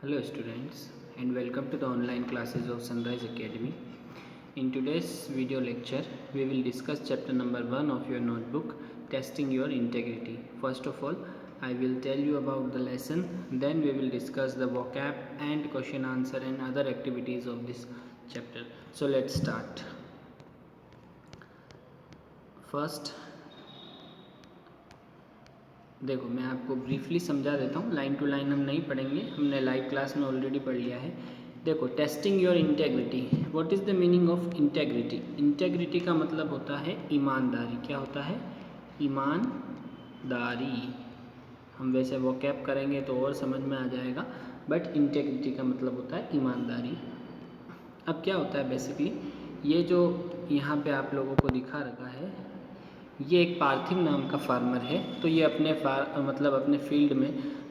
Hello students and welcome to the online classes of Sunrise Academy. In today's video lecture, we will discuss chapter number 1 of your notebook, Testing Your Integrity. First of all, I will tell you about the lesson, then we will discuss the vocab and question answer and other activities of this chapter. So let's start. First, देखो मैं आपको briefly समझा देता हूँ, line to line हम नहीं पढ़ेंगे, हमने लाइव क्लास में ऑलरेडी पढ़ लिया है। देखो, testing your integrity, what is the meaning of integrity? Integrity का मतलब होता है ईमानदारी। क्या होता है? ईमानदारी। हम वैसे वोकैब करेंगे तो और समझ में आ जाएगा, बट इंटेग्रिटी का मतलब होता है ईमानदारी। अब क्या होता है बेसिकली, ये जो यहाँ पे आप लोगों को दिखा रखा है, ये एक पार्थिव नाम का फार्मर है। तो ये अपने फील्ड में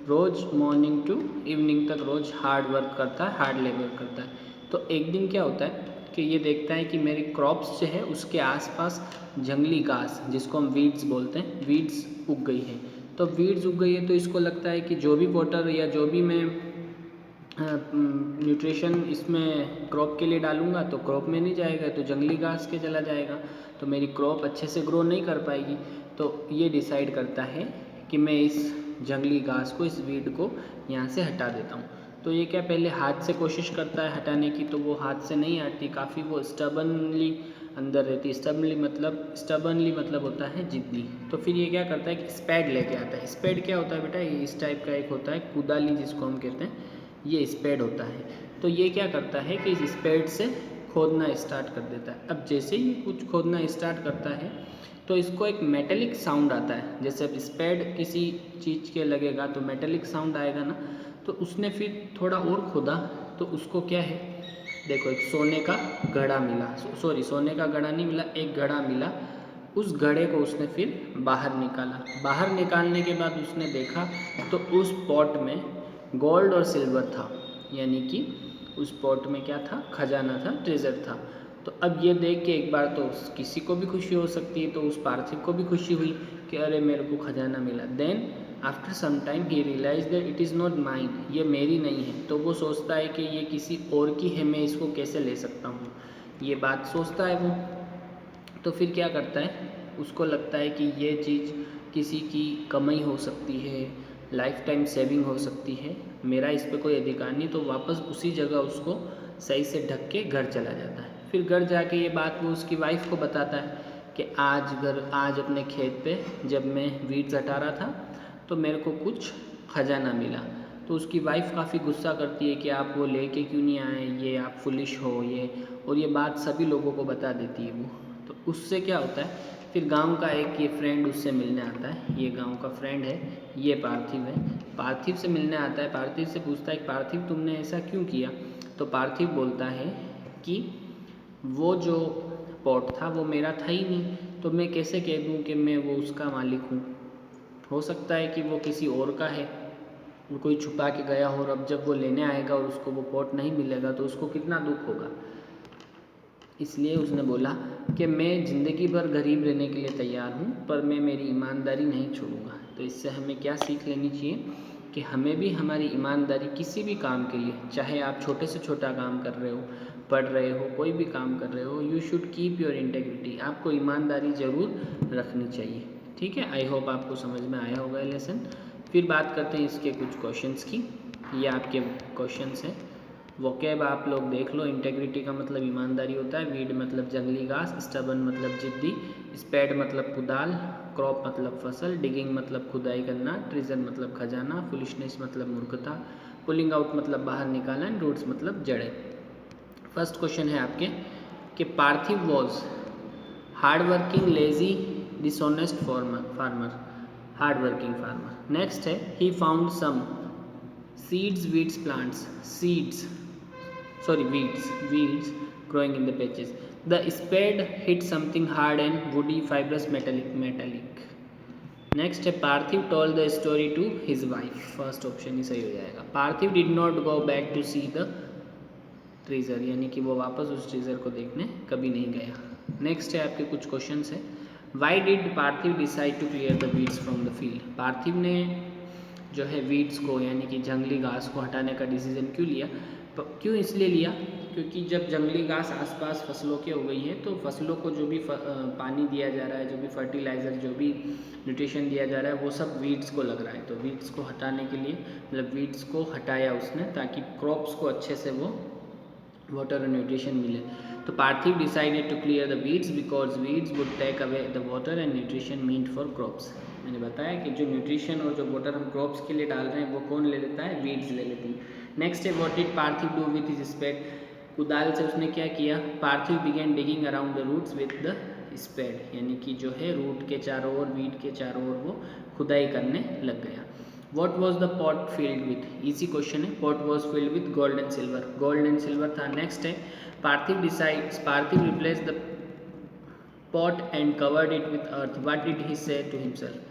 रोज़ मॉर्निंग टू इवनिंग तक रोज़ हार्ड वर्क करता है, हार्ड लेबर करता है। तो एक दिन क्या होता है कि ये देखता है कि मेरी क्रॉप्स जो है उसके आसपास जंगली घास, जिसको हम वीड्स बोलते हैं, वीड्स उग गई है। तो वीड्स उग गई है तो इसको लगता है कि जो भी वाटर या जो भी मैं न्यूट्रिशन इसमें क्रॉप के लिए डालूंगा तो क्रॉप में नहीं जाएगा, तो जंगली घास के चला जाएगा, तो मेरी क्रॉप अच्छे से ग्रो नहीं कर पाएगी। तो ये डिसाइड करता है कि मैं इस जंगली घास को, इस वीड को यहाँ से हटा देता हूँ। तो ये क्या, पहले हाथ से कोशिश करता है हटाने की, तो वो हाथ से नहीं हटती, काफ़ी वो स्टबनली अंदर रहती। स्टबनली मतलब होता है जिद्दी। तो फिर ये क्या करता है कि स्पैड लेके आता है। स्पैड क्या होता है बेटा? ये इस टाइप का एक होता है, कुदाली जिसको हम कहते हैं, ये स्पैड होता है। तो ये क्या करता है कि इस स्पैड से खोदना स्टार्ट कर देता है। अब जैसे ही कुछ खोदना स्टार्ट करता है तो इसको एक मेटेलिक साउंड आता है। जैसे अब स्पैड किसी चीज़ के लगेगा तो मेटेलिक साउंड आएगा ना। तो उसने फिर थोड़ा और खोदा तो उसको क्या है, देखो एक सोने का घड़ा मिला। सोने का घड़ा नहीं मिला, एक घड़ा मिला। उस घड़े को उसने फिर बाहर निकाला। बाहर निकालने के बाद उसने देखा तो उस पॉट में गोल्ड और सिल्वर था, यानी कि उस पॉट में क्या था? खजाना था, ट्रेजर था। तो अब ये देख के एक बार तो किसी को भी खुशी हो सकती है, तो उस पार्थिव को भी खुशी हुई कि अरे मेरे को खजाना मिला। देन आफ्टर सम टाइम ही realise that it is not mine, ये मेरी नहीं है। तो वो सोचता है कि ये किसी और की है, मैं इसको कैसे ले सकता हूँ, ये बात सोचता है वो। तो फिर क्या करता है, उसको लगता है कि ये चीज़ किसी की कमाई हो सकती है, लाइफ टाइम सेविंग हो सकती है, मेरा इस पर कोई अधिकार नहीं। तो वापस उसी जगह उसको सही से ढक के घर चला जाता है। फिर घर जाके ये बात वो उसकी वाइफ को बताता है कि आज अपने खेत पे जब मैं वीड्स हटा रहा था तो मेरे को कुछ खजाना मिला। तो उसकी वाइफ काफ़ी गुस्सा करती है कि आप वो लेके क्यों नहीं आए, ये आप फुलिश हो ये, और ये बात सभी लोगों को बता देती है वो। तो उससे क्या होता है, फिर गांव का एक ये फ्रेंड उससे मिलने आता है। ये गांव का फ्रेंड है, ये पार्थिव है। पार्थिव से मिलने आता है, पार्थिव से पूछता है पार्थिव तुमने ऐसा क्यों किया? तो पार्थिव बोलता है कि वो जो पॉट था वो मेरा था ही नहीं, तो मैं कैसे कह दूँ कि मैं वो उसका मालिक हूँ। हो सकता है कि वो किसी और का है, वो कोई छुपा के गया हो, और अब जब वो लेने आएगा और उसको वो पॉट नहीं मिलेगा तो उसको कितना दुख होगा। इसलिए उसने बोला कि मैं ज़िंदगी भर गरीब रहने के लिए तैयार हूँ, पर मैं मेरी ईमानदारी नहीं छोड़ूंगा। तो इससे हमें क्या सीख लेनी चाहिए कि हमें भी हमारी ईमानदारी किसी भी काम के लिए, चाहे आप छोटे से छोटा काम कर रहे हो, पढ़ रहे हो, कोई भी काम कर रहे हो, you should keep your integrity. आपको ईमानदारी ज़रूर रखनी चाहिए। ठीक है, आई होप आपको समझ में आया होगा ये लेसन। फिर बात करते हैं इसके कुछ क्वेश्चंस की। ये आपके क्वेश्चंस हैं। वोकैब आप लोग देख लो। इंटेग्रिटी का मतलब ईमानदारी होता है, वीड मतलब जंगली घास, स्टबन मतलब जिद्दी, स्पैड मतलब कुदाल, क्रॉप मतलब फसल, डिगिंग मतलब खुदाई करना, ट्रेजर मतलब खजाना, फुलिशनेस मतलब मूर्खता, पुलिंग आउट मतलब बाहर निकालना, एंड रूट्स मतलब जड़ें। फर्स्ट क्वेश्चन है आपके कि Parthiv was hard working, lazy, dishonest farmer, hard working farmer. Next है he found some seeds, weeds, plants, weeds growing in the patches. The spade hit something hard and woody, fibrous, metallic. Next है Parthiv told the story to his wife. First option ही सही हो जाएगा। पार्थिव did not go back to see the treasure, यानी कि वो वापस उस ट्रेजर को देखने कभी नहीं गया। नेक्स्ट है आपके कुछ क्वेश्चन है। Why did Parthiv decide to clear the weeds from the field? पार्थिव ने जो है वीड्स को यानी कि जंगली घास को हटाने का डिसीज़न क्यों लिया? क्यों इसलिए लिया क्योंकि जब जंगली घास आसपास फसलों के हो गई है तो फसलों को जो भी पानी दिया जा रहा है, जो भी फर्टिलाइज़र, जो भी न्यूट्रिशन दिया जा रहा है, वो सब वीड्स को लग रहा है। तो वीड्स को हटाने के लिए मतलब वीड्स को हटाया उसने ताकि क्रॉप्स को अच्छे से वो वाटर और न्यूट्रिशन मिले। तो Parthiv decided to clear the weeds because weeds would take away the water and nutrition meant for crops. मैंने बताया कि जो न्यूट्रिशन और जो वाटर हम क्रॉप्स के लिए डाल रहे हैं वो कौन ले लेता है? वीड्स ले लेती है। नेक्स्ट है what did Parthiv do with his spade? कुदाल से उसने क्या किया? Parthiv began digging around the roots with the spade, यानी कि जो है रूट के चारों ओर, वीड के चारों ओर वो खुदाई करने लग गया। What was the pot filled with? Easy question है। Pot was filled with gold and silver. Gold and silver था। नेक्स्ट है पार्थिव replaced the pot and covered it with earth. What did he say to himself?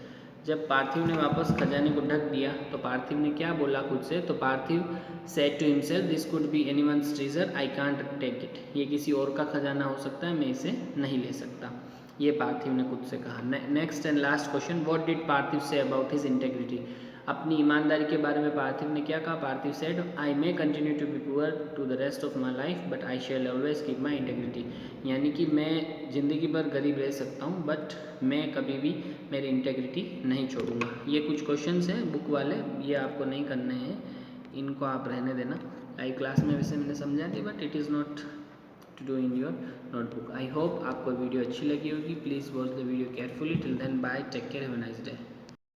जब पार्थिव ने वापस खजाने को ढक दिया तो पार्थिव ने क्या बोला खुद से? तो पार्थिव said to himself, this could be anyone's treasure, I can't take it. ये किसी और का खजाना हो सकता है, मैं इसे नहीं ले सकता। ये पार्थिव ने खुद से कहा। Next and last question, what did Parthiv say about his integrity? अपनी ईमानदारी के बारे में पार्थिव ने क्या कहा? Parthiv said, I may continue to be poor to the rest of my life but I shall always keep my integrity. यानी कि मैं ज़िंदगी भर गरीब रह सकता हूँ बट मैं कभी भी मेरी इंटेग्रिटी नहीं छोड़ूंगा। ये कुछ क्वेश्चंस हैं बुक वाले, ये आपको नहीं करने हैं, इनको आप रहने देना। लाइव क्लास में वैसे मैंने समझा दी but it is not to do in your notebook. I hope आपको वीडियो अच्छी लगी होगी। Please watch the video carefully. Till then bye, take care, have a nice day.